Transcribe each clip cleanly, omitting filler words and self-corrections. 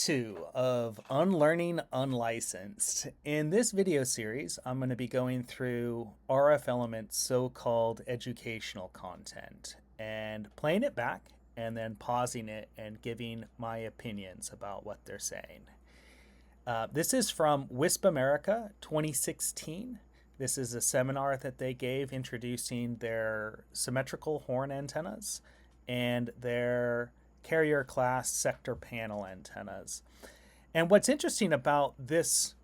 2 of Unlearning Unlicensed. In this video series, I'm going to be going through RF Element's so-called educational content and playing it back and then pausing it and giving my opinions about what they're saying. This is from WISPAMERICA 2016. This is a seminar that they gave introducing their symmetrical horn antennas and their carrier class sector panel antennas. And what's interesting about this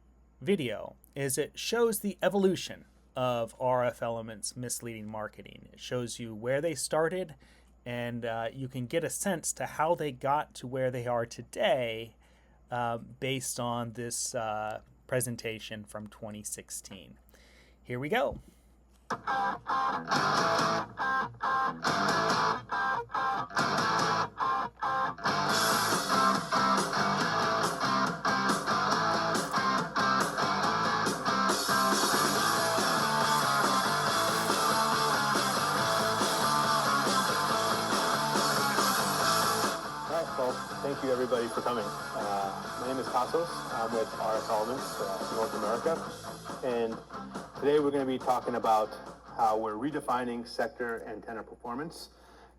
video is it shows the evolution of RF Element's misleading marketing. It shows you where they started, and you can get a sense to how they got to where they are today based on this presentation from 2016. Here we go. Thank you everybody for coming. My name is Tassos. I'm with RF Elements North America, and today we're going to be talking about how we're redefining sector antenna performance,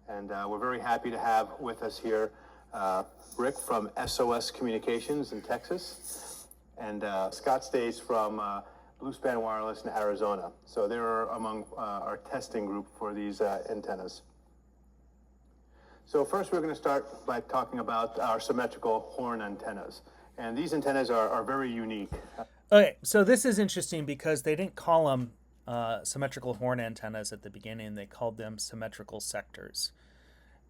and we're very happy to have with us here Rick from SOS Communications in Texas, and Scott Stays from Bluespan Wireless in Arizona. So they're among our testing group for these antennas. So first we're going to start by talking about our symmetrical horn antennas. And these antennas are very unique. Okay, so this is interesting because they didn't call them symmetrical horn antennas at the beginning. They called them symmetrical sectors.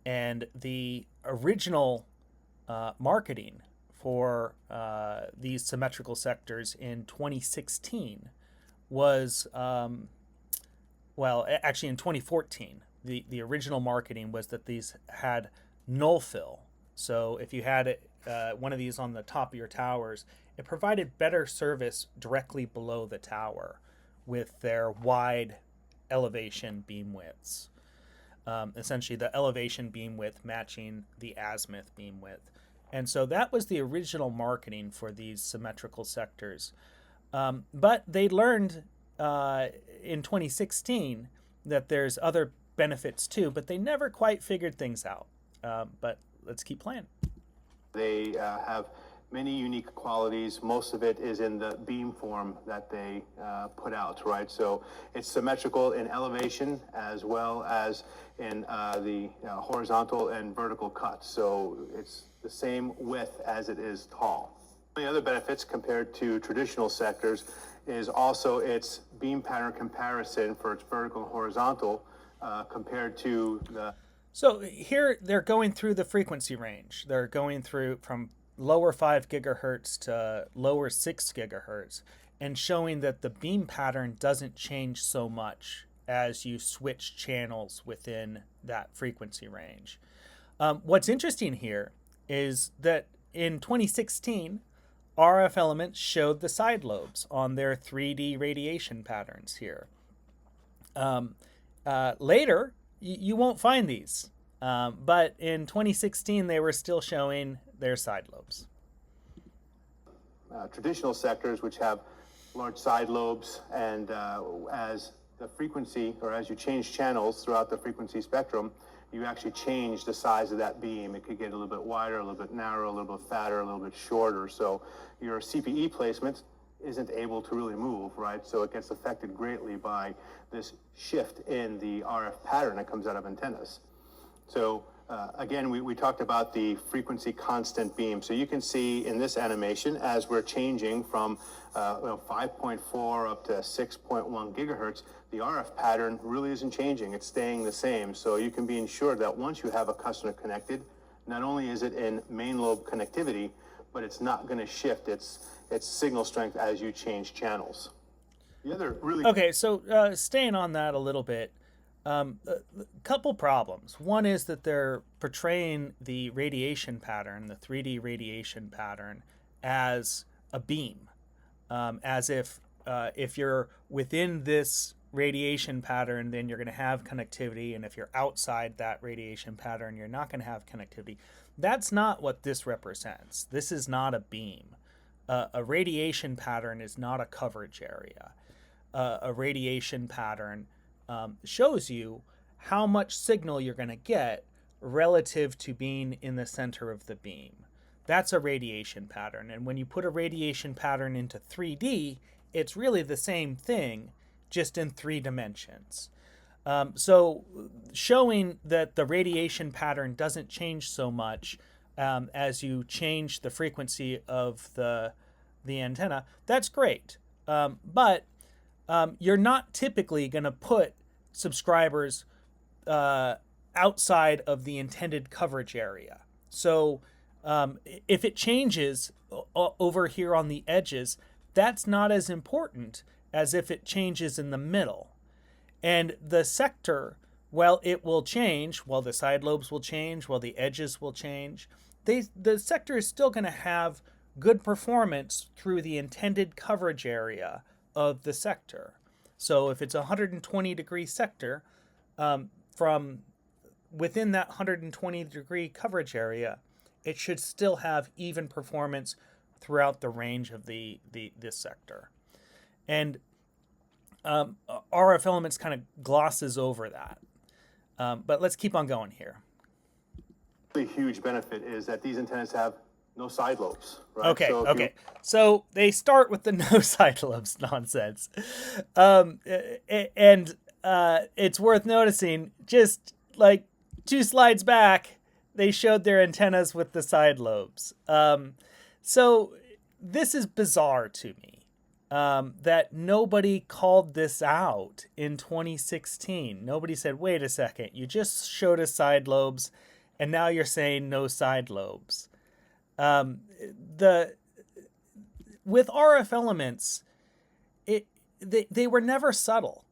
And the original marketing for these symmetrical sectors in 2016 was, well, actually in 2014. The original marketing was that these had null fill. So if you had one of these on the top of your towers, it provided better service directly below the tower with their wide elevation beam widths. Essentially the elevation beam width matching the azimuth beam width. And so that was the original marketing for these symmetrical sectors. But they learned in 2016 that there's other benefits too, but they never quite figured things out. But let's keep playing. They have many unique qualities. Most of it is in the beam form that they put out, right? So it's symmetrical in elevation as well as in the horizontal and vertical cuts. So it's the same width as it is tall. The other benefits compared to traditional sectors is also its beam pattern comparison for its vertical and horizontal compared to the... So here they're going through the frequency range. They're going through from lower 5 gigahertz to lower 6 gigahertz and showing that the beam pattern doesn't change so much as you switch channels within that frequency range. What's interesting here is that in 2016, RF Elements showed the side lobes on their 3D radiation patterns here. Later, you won't find these, but in 2016 they were still showing their side lobes. Traditional sectors which have large side lobes, and as the frequency, or as you change channels throughout the frequency spectrum, you actually change the size of that beam. It could get a little bit wider, a little bit narrower, a little bit fatter, a little bit shorter. So your CPE placement isn't able to really move, right? So it gets affected greatly by this shift in the RF pattern that comes out of antennas. So again, we talked about the frequency constant beam. So you can see in this animation, as we're changing from 5.4 up to 6.1 gigahertz, the RF pattern really isn't changing. It's staying the same. So you can be ensured that once you have a customer connected, not only is it in main lobe connectivity, but it's not going to shift its signal strength as you change channels. The other really... Okay, so staying on that a little bit, a couple problems. One is that they're portraying the radiation pattern, the 3D radiation pattern, as a beam, as if you're within this radiation pattern, then you're going to have connectivity, and if you're outside that radiation pattern, you're not going to have connectivity. That's not what this represents. This is not a beam. A radiation pattern is not a coverage area. A radiation pattern shows you how much signal you're going to get relative to being in the center of the beam. That's a radiation pattern. And when you put a radiation pattern into 3D, it's really the same thing, just in 3 dimensions. So showing that the radiation pattern doesn't change so much as you change the frequency of the antenna, that's great. But you're not typically going to put subscribers outside of the intended coverage area. So if it changes over here on the edges, that's not as important as if it changes in the middle. And the sector, well, it will change, well, the side lobes will change, well, the edges will change. The sector is still going to have good performance through the intended coverage area of the sector. So if it's a 120-degree sector, from within that 120-degree coverage area, it should still have even performance throughout the range of this sector. And RF Elements kind of glosses over that. But let's keep on going here. The huge benefit is that these antennas have no side lobes, right? Okay. So they start with the no side lobes nonsense. And it's worth noticing, just like 2 slides back, they showed their antennas with the side lobes. So this is bizarre to me. That nobody called this out in 2016. Nobody said, wait a second, you just showed us side lobes, and now you're saying no side lobes. With RF Elements, they were never subtle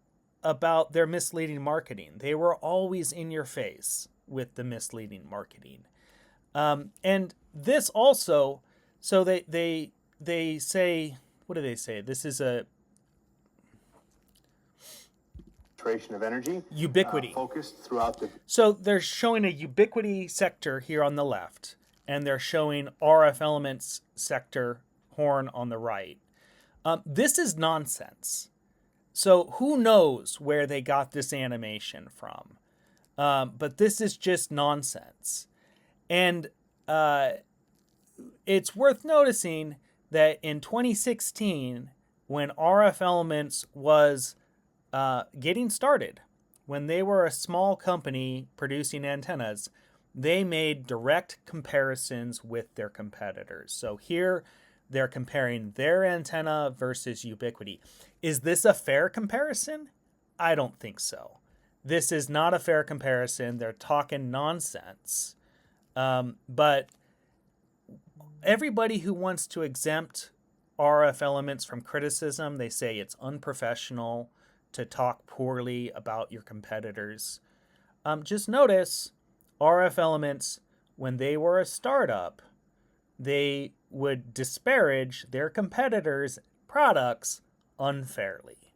about their misleading marketing. They were always in your face with the misleading marketing. And this also, so they say, what do they say? This is a concentration of energy, ubiquity, focused throughout the. So they're showing a ubiquity sector here on the left, and they're showing RF Elements sector horn on the right. This is nonsense. So who knows where they got this animation from? But this is just nonsense. And it's worth noticing that in 2016, when RF Elements was getting started, when they were a small company producing antennas, they made direct comparisons with their competitors. So here they're comparing their antenna versus ubiquity. Is this a fair comparison? I don't think so. This is not a fair comparison. They're talking nonsense. But everybody who wants to exempt RF Elements from criticism, they say it's unprofessional to talk poorly about your competitors. Just notice RF Elements, when they were a startup, they would disparage their competitors' products unfairly.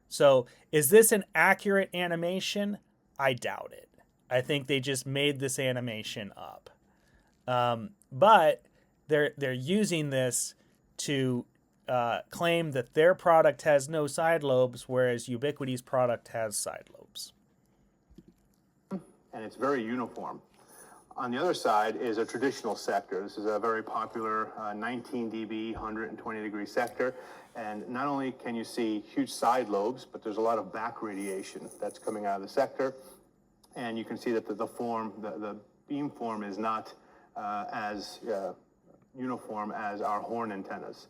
So is this an accurate animation? I doubt it. I think they just made this animation up. But they're using this to claim that their product has no side lobes, whereas Ubiquity's product has side lobes. And it's very uniform. On the other side is a traditional sector. This is a very popular 19 dB, 120-degree sector. And not only can you see huge side lobes, but there's a lot of back radiation that's coming out of the sector. And you can see that the beam form is not as uniform as our horn antennas.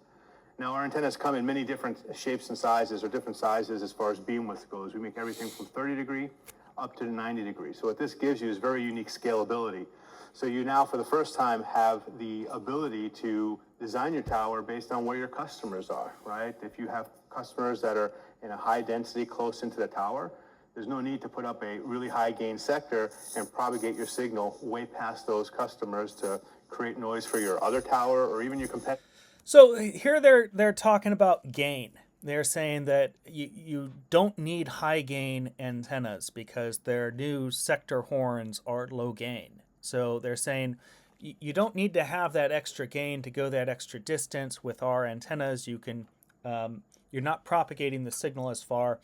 Now, our antennas come in many different shapes and sizes, or different sizes as far as beam width goes. We make everything from 30 degree up to 90 degrees. So what this gives you is very unique scalability. So you now, for the first time, have the ability to design your tower based on where your customers are, right? If you have customers that are in a high density close into the tower, there's no need to put up a really high gain sector and propagate your signal way past those customers to create noise for your other tower or even your competitor. So here they're talking about gain. They're saying that you don't need high gain antennas because their new sector horns are low gain. So they're saying you don't need to have that extra gain to go that extra distance. With our antennas, you can you're not propagating the signal as far,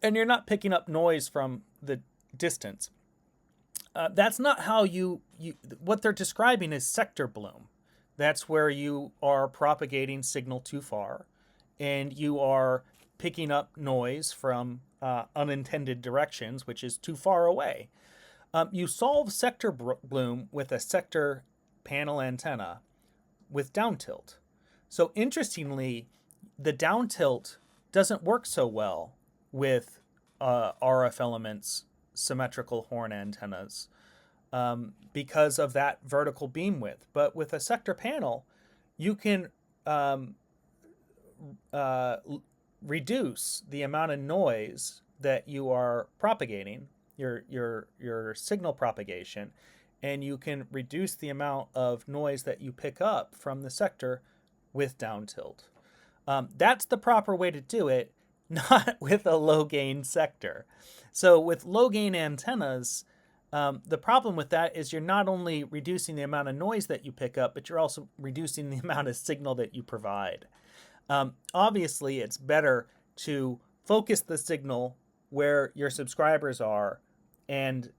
and you're not picking up noise from the distance. That's not how you what they're describing is sector bloom. That's where you are propagating signal too far, and you are picking up noise from unintended directions, which is too far away. You solve sector bloom with a sector panel antenna with down tilt. So interestingly, the down tilt doesn't work so well with RF Elements symmetrical horn antennas because of that vertical beam width. But with a sector panel, you can reduce the amount of noise that you are propagating, your signal propagation, and you can reduce the amount of noise that you pick up from the sector with down tilt. That's the proper way to do it, not with a low gain sector. So with low gain antennas, the problem with that is you're not only reducing the amount of noise that you pick up, but you're also reducing the amount of signal that you provide. Obviously, it's better to focus the signal where your subscribers are and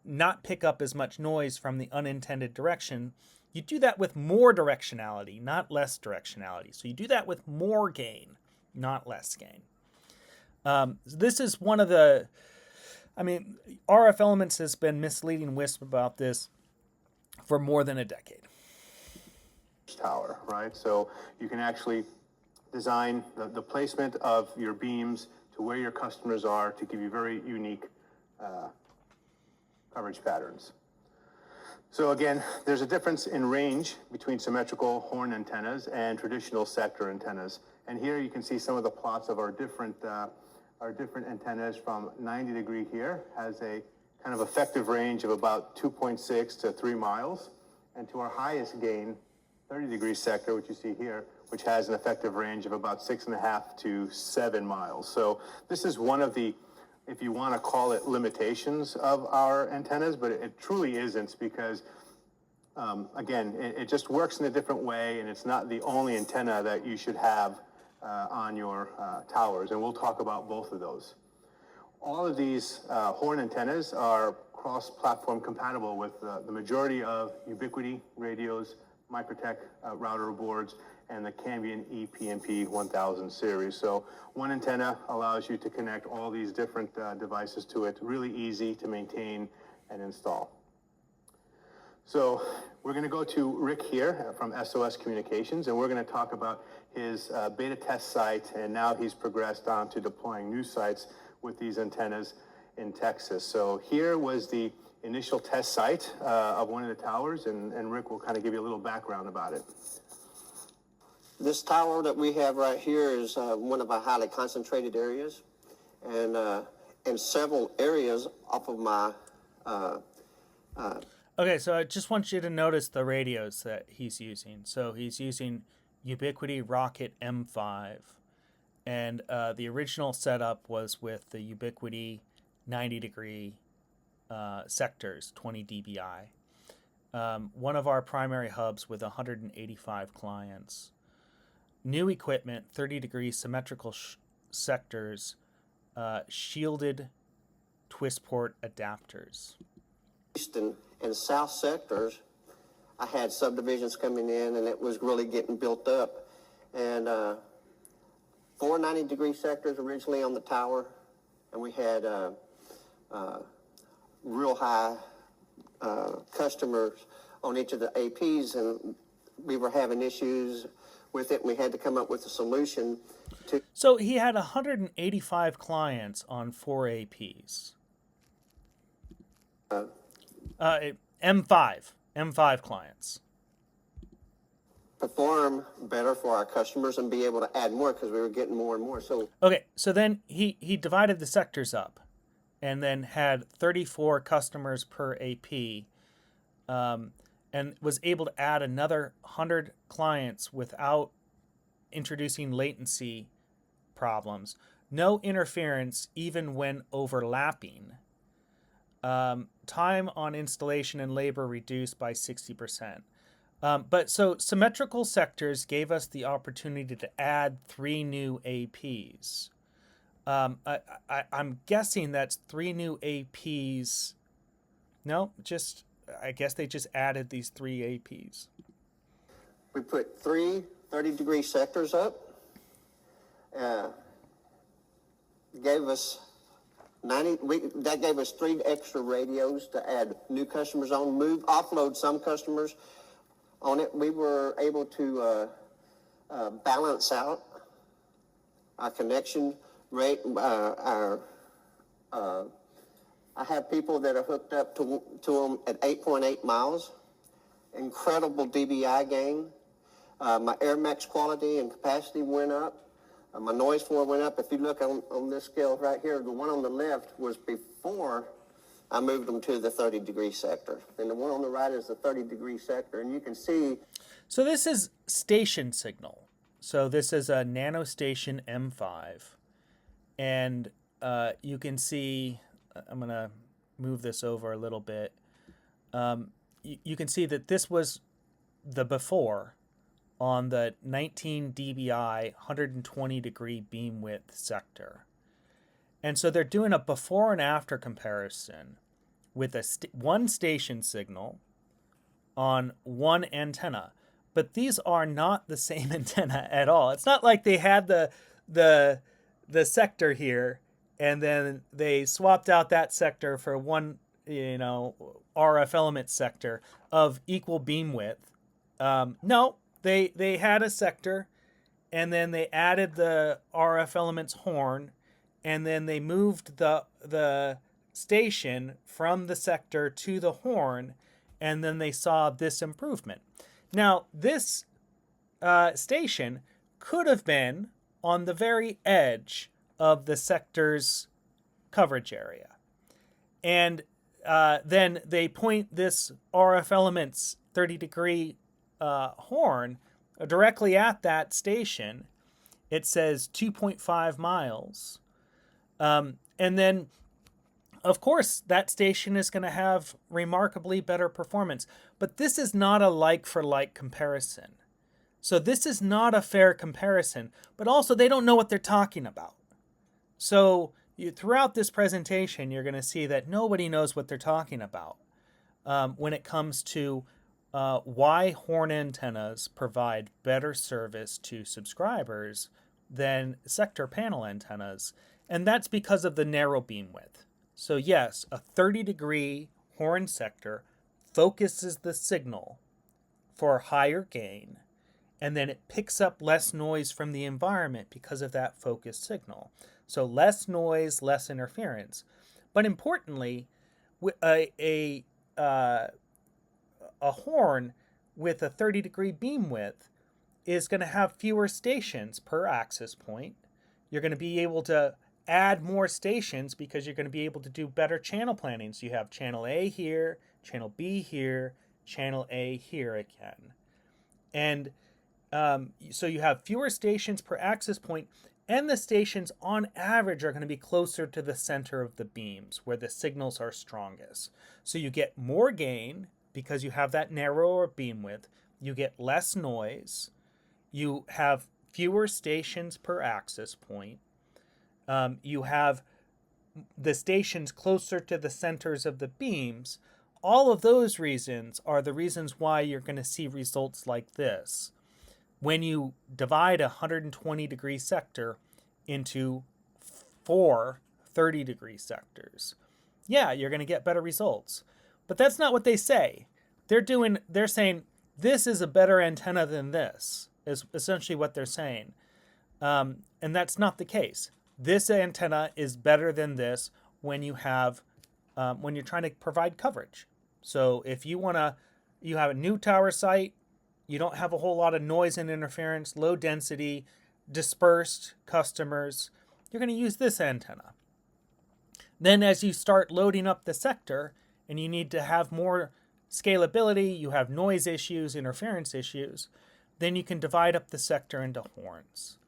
not pick up as much noise from the unintended direction. You do that with more directionality, not less directionality. So you do that with more gain, not less gain. This is one of the, RF Elements has been misleading WISP about this for more than a decade. Tower, right? So you can actually design the placement of your beams to where your customers are to give you very unique coverage patterns. So again, there's a difference in range between symmetrical horn antennas and traditional sector antennas. And here you can see some of the plots of our different antennas. From 90 degree here has a kind of effective range of about 2.6 to 3 miles. And to our highest gain, 30 degree sector, which you see here, which has an effective range of about 6.5 to 7 miles. So this is one of the, if you want to call it, limitations of our antennas, but it truly isn't, because again, it just works in a different way, and it's not the only antenna that you should have on your towers, and we'll talk about both of those. All of these horn antennas are cross-platform compatible with the majority of Ubiquiti radios, Microtech router boards, and the Cambian ePMP 1000 series. So one antenna allows you to connect all these different devices to it. Really easy to maintain and install. So we're going to go to Rick here from SOS Communications, and we're going to talk about his beta test site, and now he's progressed on to deploying new sites with these antennas in Texas. So here was the initial test site of one of the towers, and Rick will kind of give you a little background about it. This tower that we have right here is one of our highly concentrated areas, and several areas off of my Okay, so I just want you to notice the radios that he's using. So he's using Ubiquiti Rocket M5, and the original setup was with the Ubiquiti 90 degree sectors, 20 dBi. One of our primary hubs with 185 clients. New equipment, 30 degree symmetrical sectors, shielded twist port adapters. east and south sectors. I had subdivisions coming in, and it was really getting built up. And 4 90-degree sectors originally on the tower, and we had real high customers on each of the APs, and we were having issues with it, and we had to come up with a solution to. So he had 185 clients on 4 APs. M5 clients. Perform better for our customers and be able to add more, because we were getting more and more. So Okay, so then he divided the sectors up, and then had 34 customers per AP, and was able to add another 100 clients without introducing latency problems. No interference even when overlapping. time on installation and labor reduced by 60%. But so symmetrical sectors gave us the opportunity to add 3 new APs. I'm guessing that's 3 new APs. No, I guess they just added these 3 APs. We put 3 30-degree sectors up. Gave us that gave us 3 extra radios to add new customers on, offload some customers on it. We were able to balance out our connection rate. I have people that are hooked up to them at 8.8 miles. Incredible DBI gain. My air max quality and capacity went up. My noise floor went up. If you look on this scale right here, the one on the left was before I moved them to the 30-degree sector. And the one on the right is the 30-degree sector. And you can see. So this is station signal. So this is a NanoStation M5. And you can see, I'm going to move this over a little bit. You can see that this was the before on the 19 dBi 120 degree beam width sector. And so they're doing a before and after comparison with one station signal on one antenna. But these are not the same antenna at all. It's not like they had the sector here and then they swapped out that sector for one, RF element sector of equal beam width. No, they had a sector, and then they added the RF element's horn, and then they moved the station from the sector to the horn, and then they saw this improvement. Now, this station could have been on the very edge of the sector's coverage area. And then they point this RF element's 30-degree horn directly at that station. It says 2.5 miles. And then, of course, that station is going to have remarkably better performance. But this is not a like-for-like comparison. So this is not a fair comparison. But also, they don't know what they're talking about. So throughout this presentation, you're going to see that nobody knows what they're talking about when it comes to why horn antennas provide better service to subscribers than sector panel antennas. And that's because of the narrow beam width. So yes, a 30-degree horn sector focuses the signal for higher gain, and then it picks up less noise from the environment because of that focused signal. So less noise, less interference. But importantly, a horn with a 30-degree beam width is going to have fewer stations per access point. You're going to be able to add more stations because you're going to be able to do better channel planning. So you have channel A here, channel B here, channel A here again. And so you have fewer stations per access point, and the stations on average are going to be closer to the center of the beams where the signals are strongest. So you get more gain because you have that narrower beam width. You get less noise. You have fewer stations per access point. You have the stations closer to the centers of the beams. All of those reasons are the reasons why you're going to see results like this. When you divide a 120-degree sector into 4 30-degree sectors, yeah, you're going to get better results. But that's not what they say. They're saying this is a better antenna than this, is essentially what they're saying. And that's not the case. This antenna is better than this when you have when you're trying to provide coverage. So if you have a new tower site, you don't have a whole lot of noise and interference, low density, dispersed customers, you're going to use this antenna. Then as you start loading up the sector and you need to have more scalability, you have noise issues, interference issues, then you can divide up the sector into horns.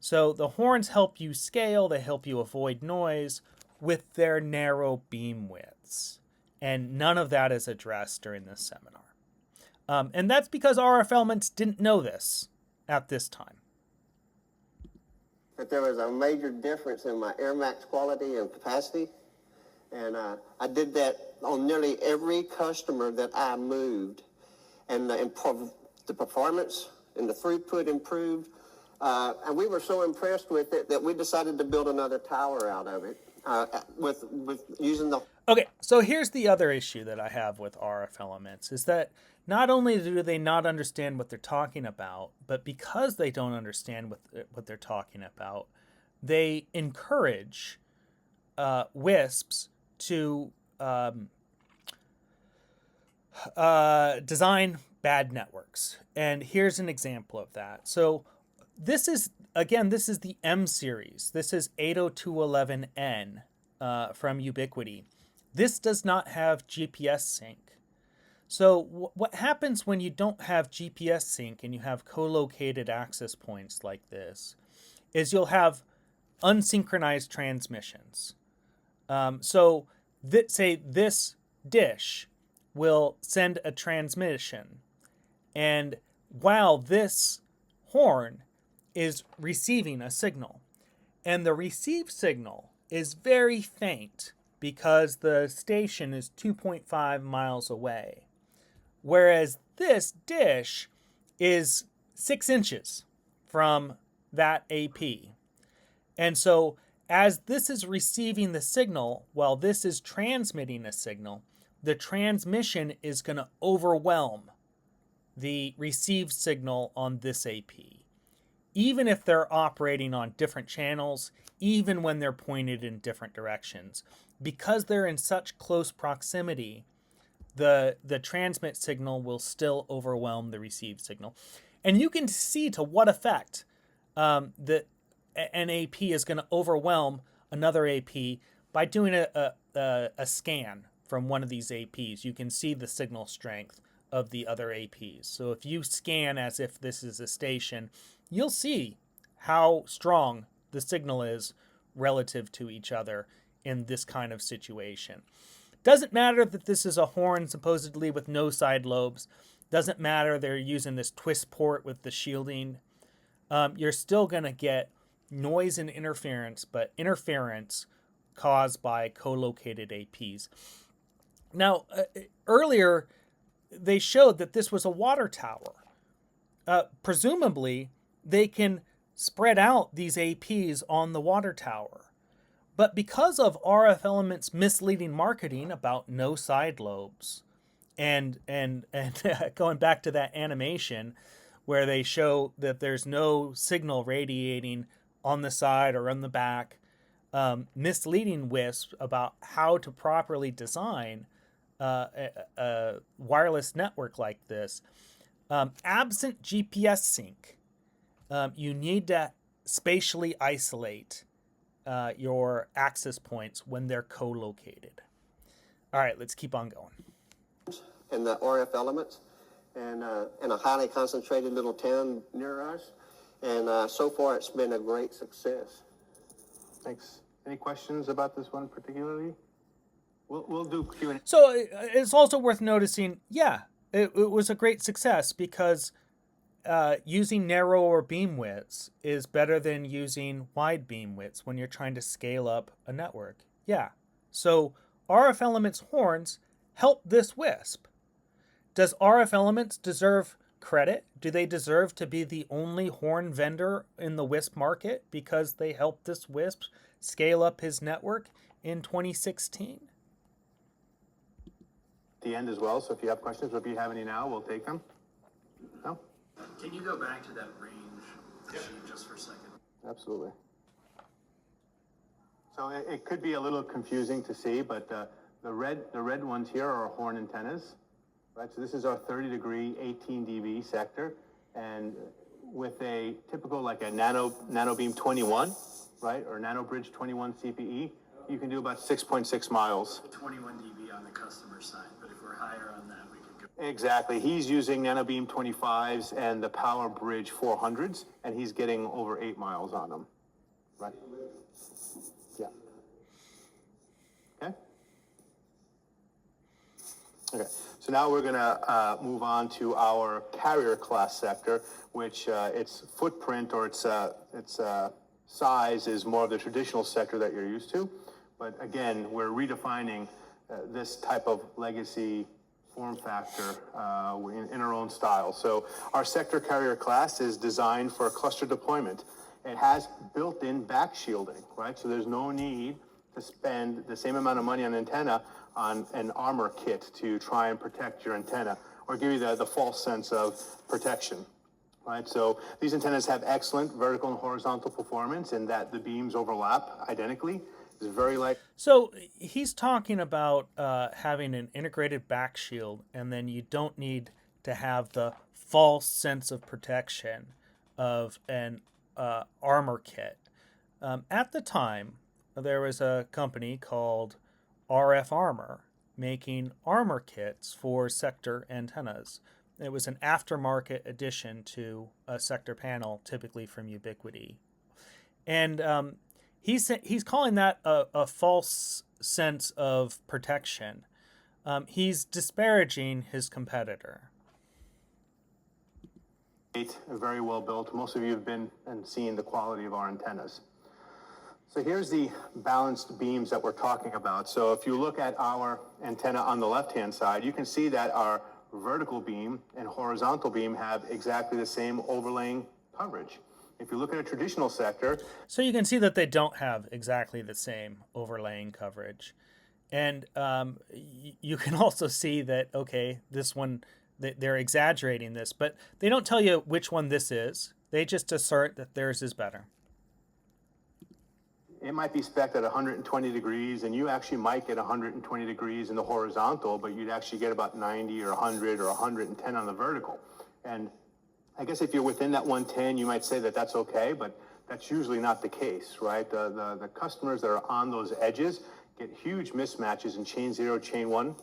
So the horns help you scale, they help you avoid noise with their narrow beam widths. myths, and none of that is addressed during this seminar. And that's because RF Elements didn't know this at this time. That there was a major difference in my air max quality and capacity. And I did that on nearly every customer that I moved. And the performance and the throughput improved. And we were so impressed with it that we decided to build another tower out of it with using the... Okay, so here's the other issue that I have with RF Elements, is that not only do they not understand what they're talking about, but because they don't understand what they're talking about, they encourage WISPs to design bad networks. And here's an example of that. So this is the M series. This is 802.11n from Ubiquiti. This does not have GPS sync. So what happens when you don't have GPS sync and you have co-located access points like this is you'll have unsynchronized transmissions. So say this dish will send a transmission, and while this horn is receiving a signal, and the received signal is very faint because the station is 2.5 miles away, whereas this dish is 6 inches from that AP. And so as this is receiving the signal, while this is transmitting a signal, the transmission is going to overwhelm the received signal on this AP. Even if they're operating on different channels, even when they're pointed in different directions, because they're in such close proximity, the transmit signal will still overwhelm the received signal. And you can see to what effect an AP is going to overwhelm another AP by doing a scan from one of these APs. You can see the signal strength of the other APs. So if you scan as if this is a station, you'll see how strong the signal is relative to each other in this kind of situation. Doesn't matter that this is a horn supposedly with no side lobes. Doesn't matter they're using this twist port with the shielding. You're still going to get noise and interference, but interference caused by co-located APs. Now, earlier, they showed that this was a water tower. Presumably, they can spread out these APs on the water tower. But because of RF Elements' misleading marketing about no side lobes, and going back to that animation where they show that there's no signal radiating on the side or on the back, misleading WISP about how to properly design a wireless network like this. Absent GPS sync, you need to spatially isolate your access points when they're co-located. All right, let's keep on going. And the RF Elements, and in a highly concentrated little town near us. And so far, it's been a great success. Thanks. Any questions about this one particularly? We'll do Q&A. So it's also worth noticing, it was a great success because using narrower beam widths is better than using wide beam widths when you're trying to scale up a network. Yeah. So RF Elements horns help this WISP. Does RF Elements deserve credit? Do they deserve to be the only horn vendor in the WISP market because they helped this WISP scale up his network in 2016? The end as well, so if you have questions, or if you have any now, we'll take them. No? Can you go back to that range sheet just for a second? Absolutely. So it could be a little confusing to see, but the red ones here are horn antennas, right? So this is our 30 degree 18 dB sector, and with a typical like a nano beam 21, right, or nano bridge 21 CPE, you can do about 6.6 miles. 21 dB on the customer side, but if we're higher on that, we could go. Exactly. He's using nanobeam 25s and the Power Bridge 400s, and he's getting over 8 miles on them. Right? Yeah. Okay. Okay, so now we're going to move on to our carrier class sector, which its footprint or its size is more of the traditional sector that you're used to. But again, we're redefining this type of legacy form factor in our own style. So our sector carrier class is designed for cluster deployment. It has built-in back shielding, right? So there's no need to spend the same amount of money on antenna on an armor kit to try and protect your antenna or give you the false sense of protection, right? So these antennas have excellent vertical and horizontal performance in that the beams overlap identically. It's very light. So he's talking about having an integrated back shield, and then you don't need to have the false sense of protection of an armor kit. At the time, there was a company called RF Armor making armor kits for sector antennas. It was an aftermarket addition to a sector panel, typically from Ubiquiti. And he's calling that a false sense of protection. He's disparaging his competitor. Very well built. Most of you have been and seen the quality of our antennas. So here's the balanced beams that we're talking about. So if you look at our antenna on the left-hand side, you can see that our vertical beam and horizontal beam have exactly the same overlaying coverage. If you look at a traditional sector... So you can see that they don't have exactly the same overlaying coverage. And you can also see that, okay, this one, they're exaggerating this, but they don't tell you which one this is. They just assert that theirs is better. It might be spec'd at 120 degrees, and you actually might get 120 degrees in the horizontal, but you'd actually get about 90 or 100 or 110 on the vertical. And I guess if you're within that 110, you might say that that's okay, but that's usually not the case, right? The customers that are on those edges get huge mismatches in chain 0, chain 1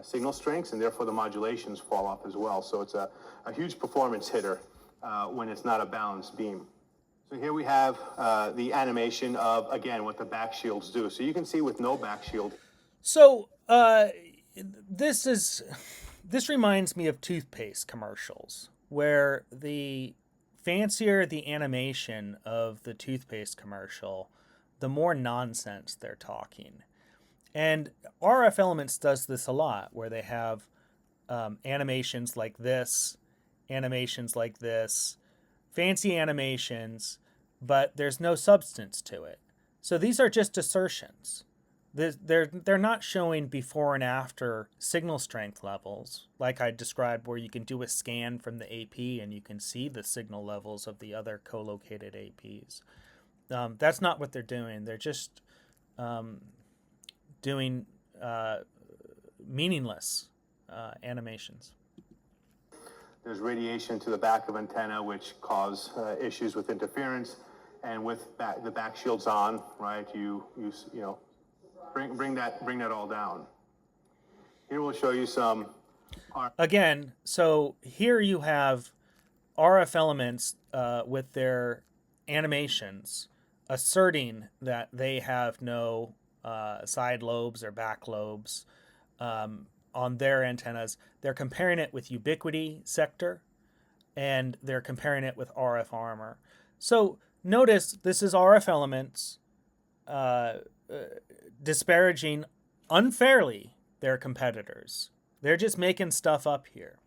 signal strengths, and therefore the modulations fall off as well. So it's a huge performance hitter when it's not a balanced beam. So here we have the animation of, again, what the back shields do. So you can see with no back shield. So this reminds me of toothpaste commercials, where the fancier the animation of the toothpaste commercial, the more nonsense they're talking. And RF Elements does this a lot, where they have animations like this, fancy animations, but there's no substance to it. So these are just assertions. They're not showing before and after signal strength levels, like I described, where you can do a scan from the AP and you can see the signal levels of the other co-located APs. That's not what they're doing. They're just doing meaningless animations. There's radiation to the back of antenna, which cause issues with interference, and with the back shields on, right? You know, bring that all down. Here we'll show you some. Again, so here you have RF Elements with their animations asserting that they have no side lobes or back lobes on their antennas. They're comparing it with Ubiquiti sector, and they're comparing it with RF Armor. So notice this is RF Elements disparaging unfairly their competitors. They're just making stuff up here.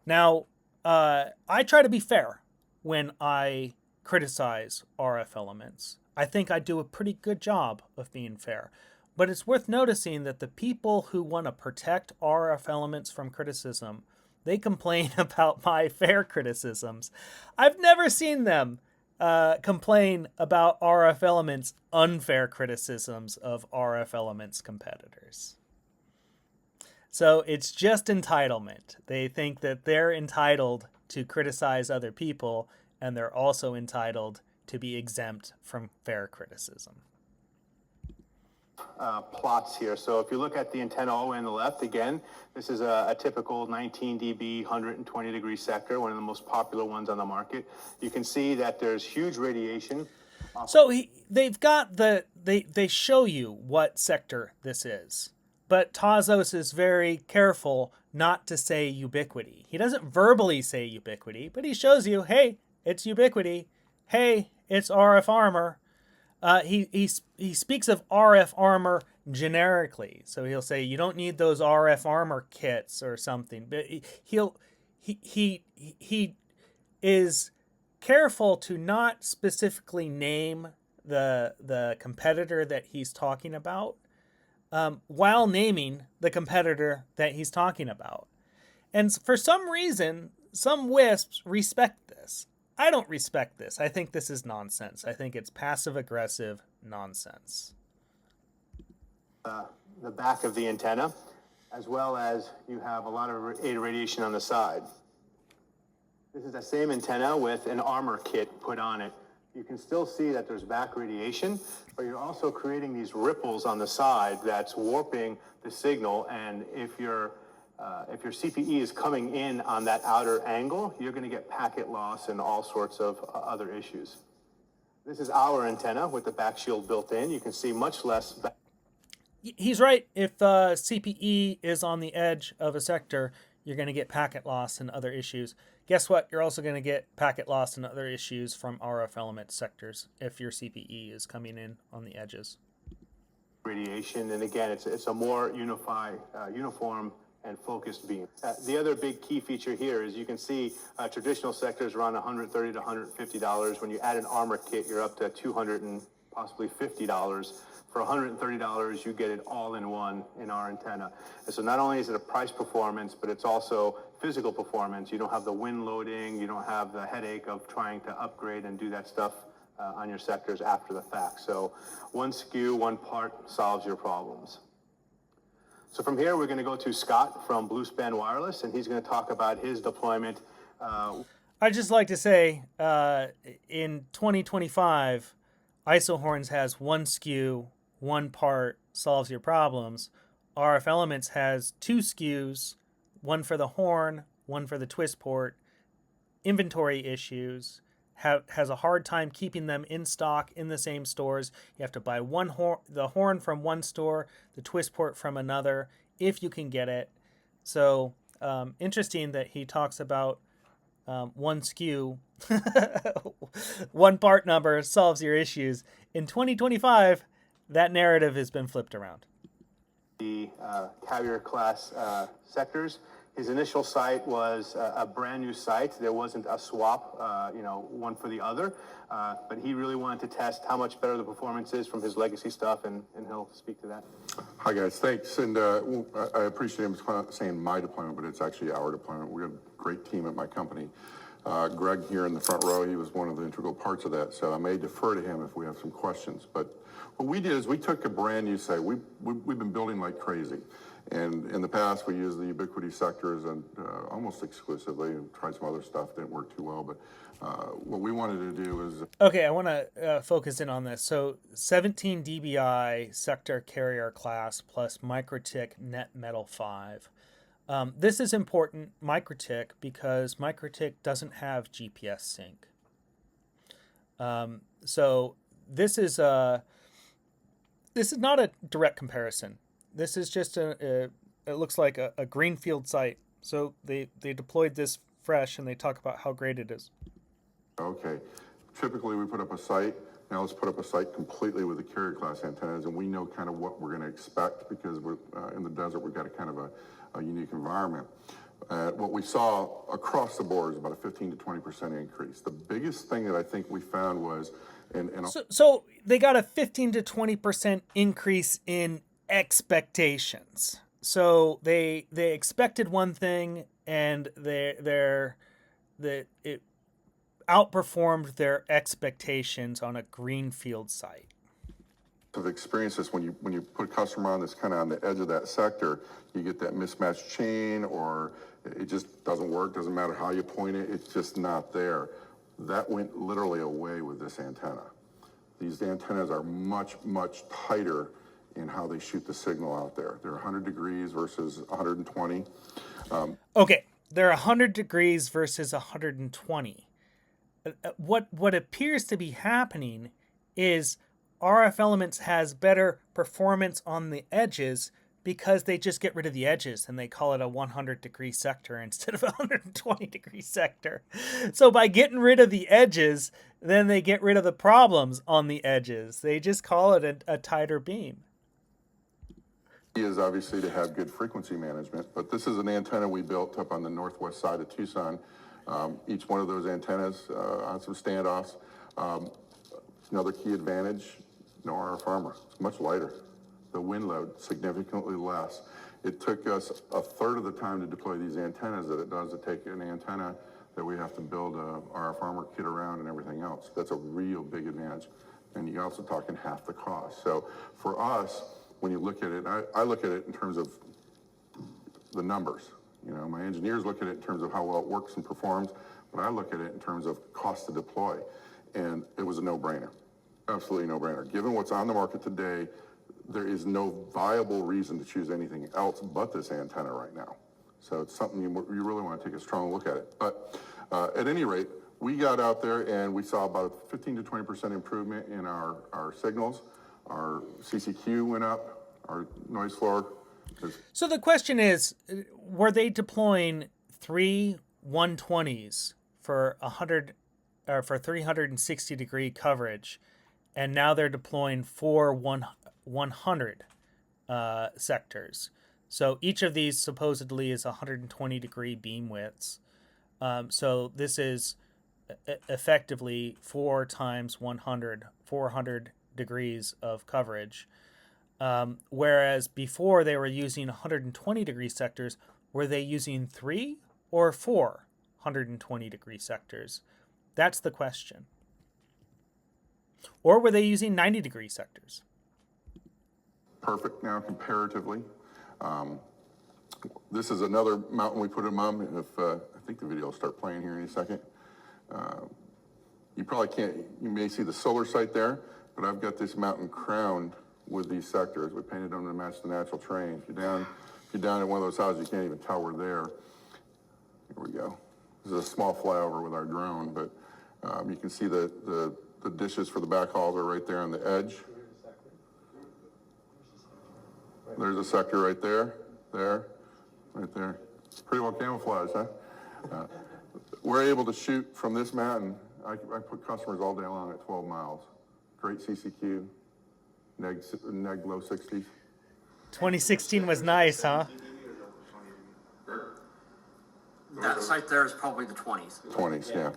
Now, I try to be fair when I criticize RF Elements. I think I do a pretty good job of being fair. But it's worth noticing that the people who want to protect RF Elements from criticism, they complain about my fair criticisms. I've never seen them complain about RF Elements' unfair criticisms of RF Elements competitors. So it's just entitlement. They think that they're entitled to criticize other people, and they're also entitled to be exempt from fair criticism. Plots here. So if you look at the antenna all the way on the left, again, this is a typical 19 dB, 120 degree sector, one of the most popular ones on the market. You can see that there's huge radiation. So they've got they show you what sector this is. but Tazos is very careful not to say ubiquity. He doesn't verbally say ubiquity, but he shows you, hey, it's ubiquity. Hey, it's RF armor. He speaks of RF armor generically, so he'll say you don't need those RF armor kits or something. But he is careful to not specifically name the competitor that he's talking about, while naming the competitor that he's talking about. And for some reason, some WISPs respect this. I don't respect this. I think this is nonsense. I think it's passive-aggressive nonsense. The back of the antenna, as well as you have a lot of radiation on the side. This is the same antenna with an armor kit put on it. You can still see that there's back radiation, but you're also creating these ripples on the side that's warping the signal. And if your CPE is coming in on that outer angle, you're going to get packet loss and all sorts of other issues. This is our antenna with the back shield built in. You can see much less. He's right. If CPE is on the edge of a sector, you're going to get packet loss and other issues. Guess what? You're also going to get packet loss and other issues from RF element sectors if your CPE is coming in on the edges. Radiation, and again, it's a more uniform and focused beam. The other big key feature here is you can see traditional sectors around $130 to $150. When you add an armor kit, you're up to $200 and possibly $50. For $130, you get it all in one in our antenna. And so not only is it a price performance, but it's also physical performance. You don't have the wind loading. You don't have the headache of trying to upgrade and do that stuff on your sectors after the fact. So one SKU, one part solves your problems. So from here, we're going to go to Scott from Bluespan Wireless, and he's going to talk about his deployment. I'd just like to say, in 2025, Isohorns has one SKU, one part solves your problems. RF Elements has two SKUs, one for the horn, one for the twist port. Inventory issues, has a hard time keeping them in stock in the same stores. You have to buy the horn from one store, the twist port from another, if you can get it. So interesting that he talks about one SKU, one part number solves your issues. In 2025, that narrative has been flipped around. The carrier class sectors. His initial site was a brand new site. There wasn't a swap, one for the other. But he really wanted to test how much better the performance is from his legacy stuff, and he'll speak to that. Hi, guys. Thanks. And I appreciate him saying my deployment, but it's actually our deployment. We have a great team at my company. Greg here in the front row, he was one of the integral parts of that. So I may defer to him if we have some questions. But what we did is we took a brand new site. We've been building like crazy. And in the past, we used the ubiquity sectors and almost exclusively, and tried some other stuff, didn't work too well. But what we wanted to do is... Okay, I want to focus in on this. So 17 dBi sector carrier class plus MikroTik Net Metal 5. This is important, MikroTik, because MikroTik doesn't have GPS sync. So this is not a direct comparison. This is just it looks like a greenfield site. So they deployed this fresh, and they talk about how great it is. Okay. Typically, we put up a site. Now let's put up a site completely with the carrier class antennas, and we know kind of what we're going to expect because we're in the desert. We've got a kind of a unique environment. What we saw across the board is about a 15 to 20% increase. The biggest thing that I think we found was... So they got a 15 to 20% increase in expectations. So they expected one thing, and it outperformed their expectations on a greenfield site. I've experienced this when you put a customer on that's kind of on the edge of that sector, you get that mismatched chain, or it just doesn't work. Doesn't matter how you point it, it's just not there. That went literally away with this antenna. These antennas are much, much tighter in how they shoot the signal out there. They're 100 degrees versus 120. Okay, they're 100 degrees versus 120. What appears to be happening is RF Elements has better performance on the edges because they just get rid of the edges and they call it a 100-degree sector instead of a 120-degree sector. So by getting rid of the edges, then they get rid of the problems on the edges. They just call it a tighter beam. Is obviously to have good frequency management, but this is an antenna we built up on the northwest side of Tucson. Each one of those antennas on some standoffs. Another key advantage, no RF armor. It's much lighter. The wind load significantly less. It took us a third of the time to deploy these antennas that it does to take an antenna that we have to build a RF armor kit around and everything else. That's a real big advantage. And you're also talking half the cost. So for us, when you look at it, I look at it in terms of the numbers. You know, my engineers look at it in terms of how well it works and performs, but I look at it in terms of cost to deploy. And it was a no-brainer, absolutely no-brainer. Given what's on the market today, there is no viable reason to choose anything else but this antenna right now. So it's something you really want to take a strong look at it. But at any rate, we got out there and we saw about a 15 to 20% improvement in our signals. Our CCQ went up, our noise floor. So the question is, were they deploying 3 120s for 100 or for 360-degree coverage, and now they're deploying 4 100 sectors? So each of these supposedly is 120-degree beam widths. So this is effectively 4 times 100, 400 degrees of coverage. Whereas before they were using 120-degree sectors, were they using 3 or 4 120-degree sectors? That's the question. Or were they using 90-degree sectors? Perfect now comparatively. This is another mountain we put them on. If I think the video will start playing here in a second. You probably can't, you may see the solar site there, but I've got this mountain crowned with these sectors. We painted them to match the natural terrain. If you're down at one of those houses, you can't even tell we're there. Here we go. This is a small flyover with our drone, but you can see the dishes for the backhauls are right there on the edge. There's a sector right there, right there. Pretty well camouflaged, huh? We're able to shoot from this mountain. I put customers all day long at 12 miles. Great CCQ, neg low 60s. 2016 was nice, huh? That site there is probably the 20s. 20s, yeah.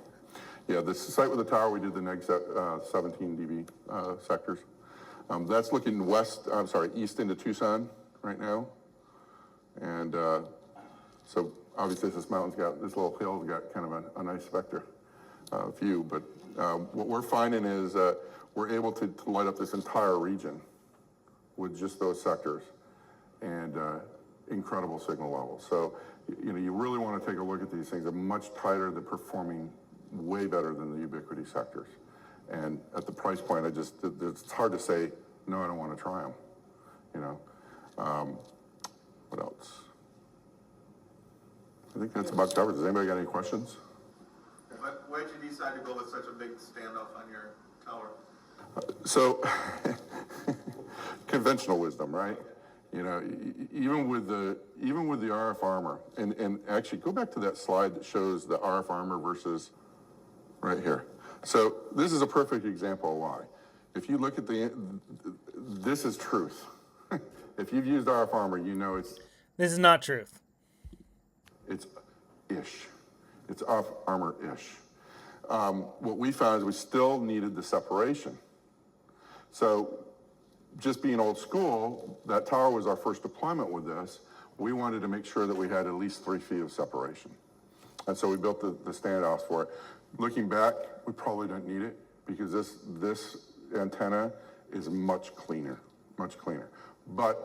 Yeah, the site with the tower, we did the neg 17 dB sectors. That's looking east into Tucson right now. And so obviously this little hill's got kind of a nice vector view. But what we're finding is we're able to light up this entire region with just those sectors and incredible signal levels. So, you know, you really want to take a look at these things. They're much tighter, they're performing way better than the ubiquity sectors. And at the price point, it's hard to say, no, I don't want to try them, you know. What else? I think that's about covered. Does anybody got any questions? Why did you decide to go with such a big standoff on your tower? So, conventional wisdom, right? You know, even with the RF armor, and actually go back to that slide that shows the RF armor versus right here. So this is a perfect example of why. If you look at this is truth. If you've used RF armor, you know This is not truth. It's ish. It's RF armor-ish. What we found is we still needed the separation. So just being old school, that tower was our first deployment with this. We wanted to make sure that we had at least 3 feet of separation. And so we built the standoffs for it. Looking back, we probably don't need it because this antenna is much cleaner. But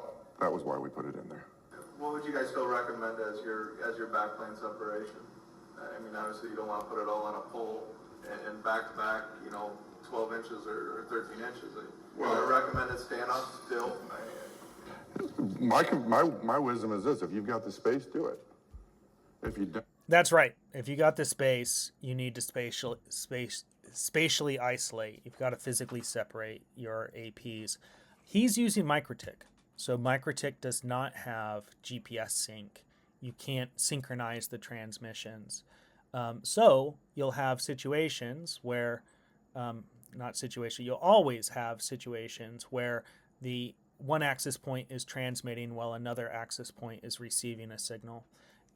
that was why we put it in there. What would you guys still recommend as your backplane separation? I mean, obviously you don't want to put it all on a pole and back to back, 12 inches or 13 inches. Well, I recommended standoff still. My wisdom is this: if you've got the space, do it. If you don't, That's right. If you got the space, you need to spatially isolate. You've got to physically separate your APs. He's using MikroTik. So MikroTik does not have GPS sync. You can't synchronize the transmissions. So you'll have situations where, you'll always have situations where the one access point is transmitting while another access point is receiving a signal,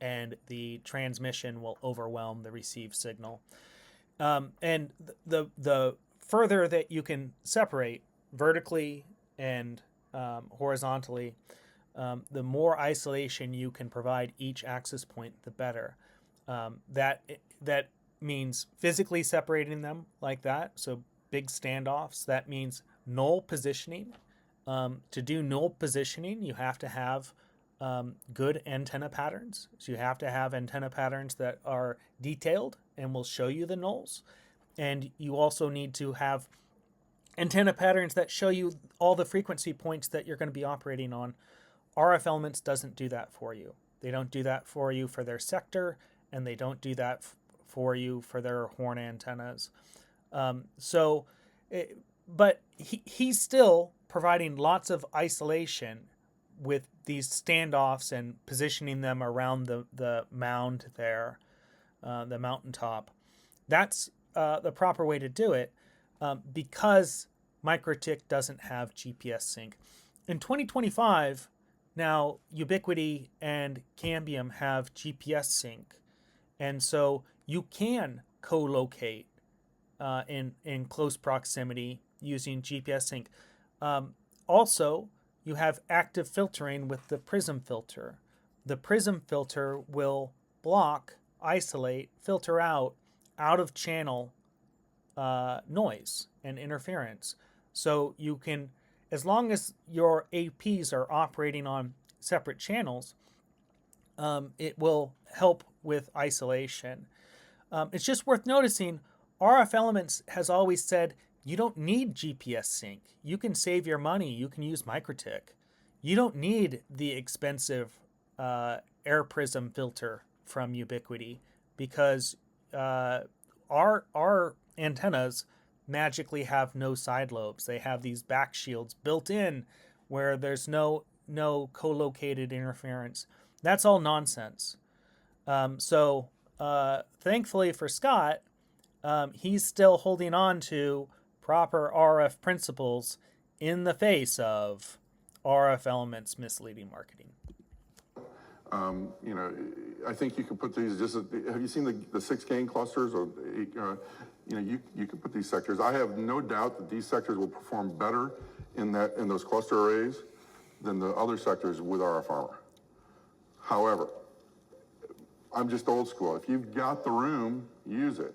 and the transmission will overwhelm the received signal. And the further that you can separate vertically and horizontally, the more isolation you can provide each access point, the better. That means physically separating them like that. So big standoffs. That means null positioning. To do null positioning, you have to have good antenna patterns. So you have to have antenna patterns that are detailed and will show you the nulls. And you also need to have antenna patterns that show you all the frequency points that you're going to be operating on. RF Elements doesn't do that for you. They don't do that for you for their sector, and they don't do that for you for their horn antennas. But he's still providing lots of isolation with these standoffs and positioning them around the mound there, the mountaintop. That's the proper way to do it, because MikroTik doesn't have GPS sync. In 2025, now Ubiquiti and Cambium have GPS sync, and so you can co-locate in close proximity using GPS sync. Also, you have active filtering with the Prism filter. The Prism filter will block, isolate, filter out of channel noise and interference. So you can, as long as your APs are operating on separate channels, it will help with isolation. It's just worth noticing, RF Elements has always said you don't need GPS sync. You can save your money. You can use MikroTik. You don't need the expensive Air Prism filter from Ubiquiti, because our antennas magically have no side lobes. They have these back shields built in where there's no co-located interference. That's all nonsense. So thankfully for Scott, he's still holding on to proper RF principles in the face of RF Elements misleading marketing. I think you could put these have you seen the 6 gain clusters? Or, you could put these sectors. I have no doubt that these sectors will perform better in those cluster arrays than the other sectors with RF armor. However, I'm just old school. If you've got the room, use it.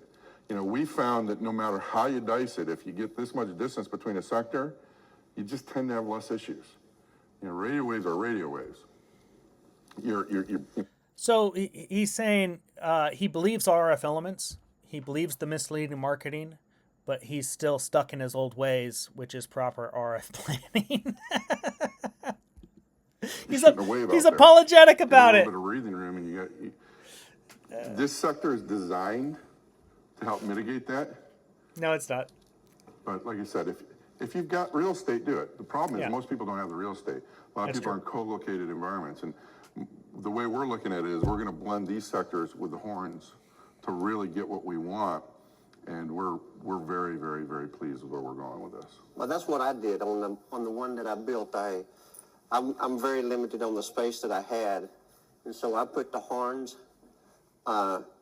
We found that no matter how you dice it, if you get this much distance between a sector, you just tend to have less issues. Radio waves are radio waves. So he's saying he believes RF Elements, he believes the misleading marketing, but he's still stuck in his old ways, which is proper RF planning. he's apologetic about it. A little bit of breathing room, and this sector is designed to help mitigate that. No, it's not. But like I said, if you've got real estate, do it. The problem is Yeah. most people don't have the real estate. A lot of That's people are in co-located environments, and the way we're looking at it is we're going to blend these sectors with the horns to really get what we want, and we're very, very, very pleased with where we're going with this. Well, that's what I did on the one that I built. I'm very limited on the space that I had, and so I put the horns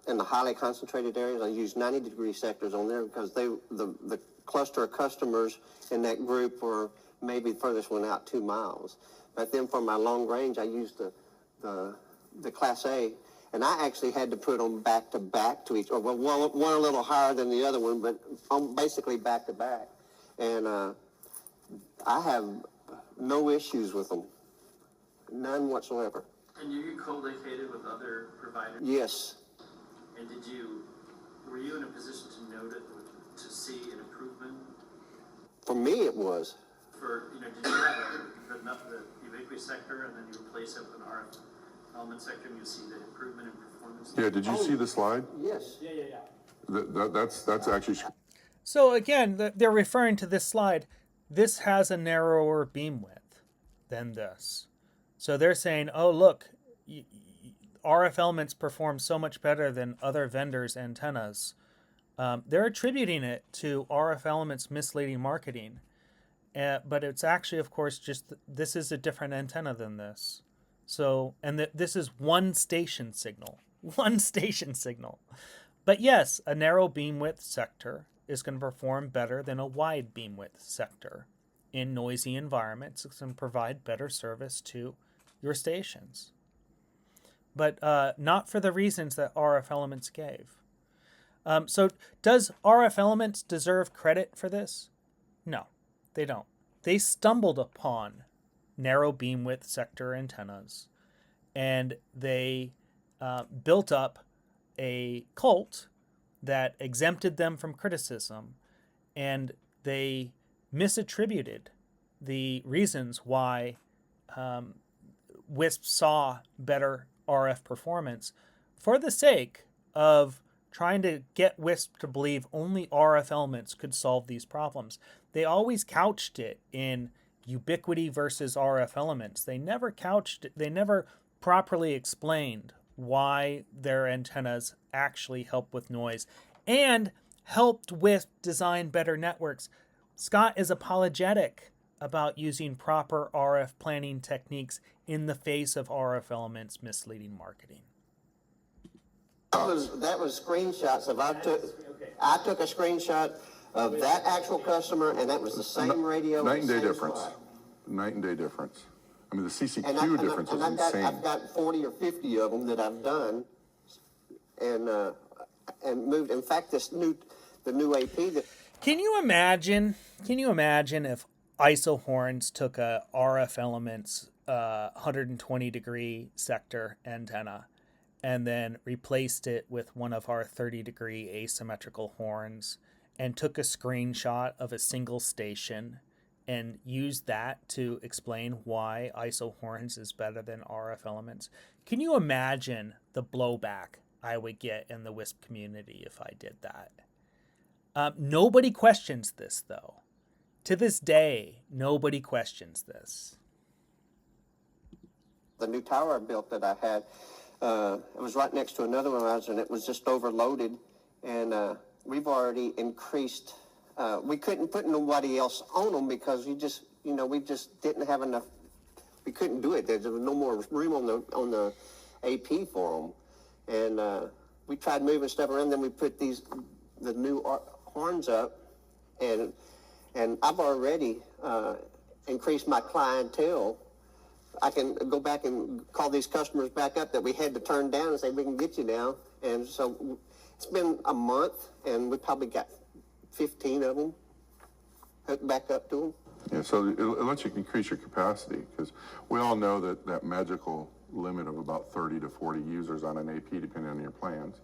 in the highly concentrated areas. I used 90-degree sectors on there because the cluster of customers in that group were maybe the furthest one out 2 miles. But then for my long range, I used the Class A, and I actually had to put them back to back to each, or well, one a little higher than the other one, but basically back to back. And I have no issues with them, none whatsoever. And you co-located with other providers? Yes. And were you in a position to note it, to see an improvement? For me, it was. Did you have the Ubiquiti sector, and then you replace it with an RF Element sector, and you see the improvement in performance? Yeah, did you see the slide? Yes. Yeah. That's actually... So again, they're referring to this slide. This has a narrower beam width. than this. So they're saying, oh, look, RF Elements perform so much better than other vendors' antennas. They're attributing it to RF Elements misleading marketing. But it's actually, of course, just this is a different antenna than this. So, and this is one station signal. One station signal. But yes, a narrow beam width sector is going to perform better than a wide beam width sector. In noisy environments, it's going to provide better service to your stations. But not for the reasons that RF Elements gave. So does RF Elements deserve credit for this? No, they don't. They stumbled upon narrow beam width sector antennas, and they built up a cult that exempted them from criticism, and they misattributed the reasons why WISP saw better RF performance for the sake of trying to get WISP to believe only RF Elements could solve these problems. They always couched it in ubiquity versus RF Elements. They never properly explained why their antennas actually help with noise and helped WISP design better networks. Scott is apologetic about using proper RF planning techniques in the face of RF Elements misleading marketing. That was screenshots of I took a screenshot of that actual customer, and that was the same radio. Night and day same difference. spot. Night and day difference. I mean, the CCQ And difference is I've insane. I've got 40 or 50 of them that I've done, and moved. In fact, the new AP. Can you imagine if ISO horns took a RF Elements 120 degree sector antenna and then replaced it with one of our 30 degree asymmetrical horns and took a screenshot of a single station and used that to explain why ISO horns is better than RF Elements? Can you imagine the blowback I would get in the WISP community if I did that? Nobody questions this, though. To this day, nobody questions this. The new tower I built that I had, it was right next to another one of ours, and it was just overloaded. And we've already increased. We couldn't put nobody else on them because we just didn't have enough. We couldn't do it. There was no more room on the AP for them, and we tried moving stuff around. Then we put the new horns up, and I've already increased my clientele. I can go back and call these customers back up that we had to turn down and say, we can get you now. And so it's been a month, and we probably got 15 of them hooked back up to them. Yeah, so it lets you increase your capacity, because we all know that magical limit of about 30 to 40 users on an AP, depending on your plans.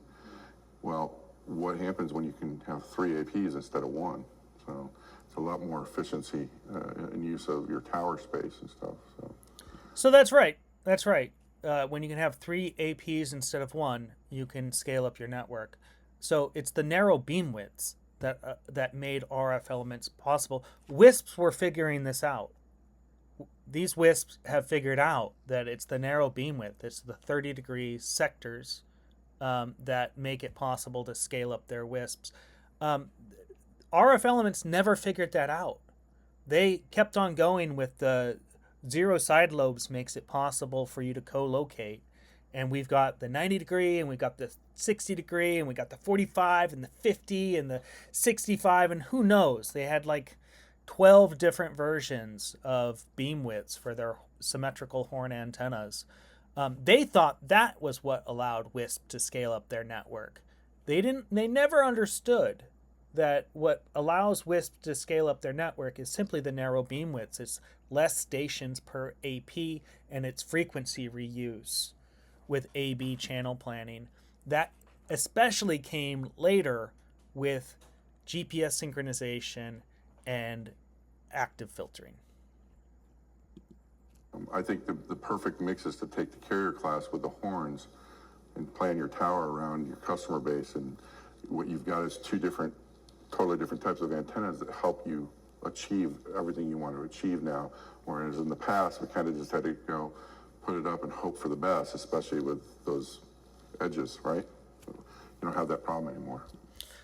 Well, what happens when you can have 3 APs instead of 1? So it's a lot more efficiency in use of your tower space and stuff. So that's right. That's right. When you can have 3 APs instead of 1, you can scale up your network. So it's the narrow beam widths that made RF Elements possible. WISPs were figuring this out. These WISPs have figured out that it's the narrow beam width, it's the 30 degree sectors that make it possible to scale up their WISPs. RF Elements never figured that out. They kept on going with the 0 side lobes makes it possible for you to co-locate. And we've got the 90 degree, and we've got the 60 degree, and we got the 45 and the 50 and the 65, and who knows? They had like 12 different versions of beam widths for their symmetrical horn antennas. They thought that was what allowed WISP to scale up their network. They never understood that what allows WISP to scale up their network is simply the narrow beam widths. It's less stations per AP, and it's frequency reuse with AB channel planning. That especially came later with GPS synchronization and active filtering. I think the perfect mix is to take the carrier class with the horns and plan your tower around your customer base. And what you've got is 2 totally different types of antennas that help you achieve everything you want to achieve now. Whereas in the past, we kind of just had to go put it up and hope for the best, especially with those edges, right? You don't have that problem anymore.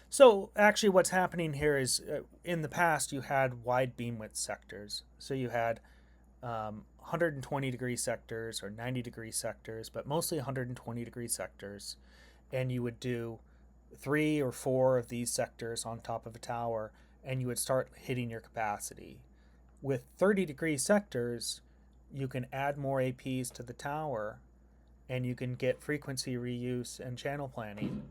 So actually what's happening here is in the past you had wide beam width sectors. So you had 120 degree sectors or 90 degree sectors, but mostly 120 degree sectors. And you would do 3 or 4 of these sectors on top of a tower, and you would start hitting your capacity. With 30 degree sectors, you can add more APs to the tower, and you can get frequency reuse and channel planning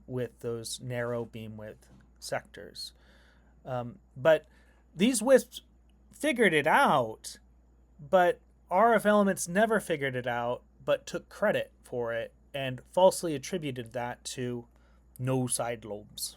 with those narrow beam width sectors. But these WISPs figured it out, but RF Elements never figured it out, but took credit for it and falsely attributed that to no side lobes.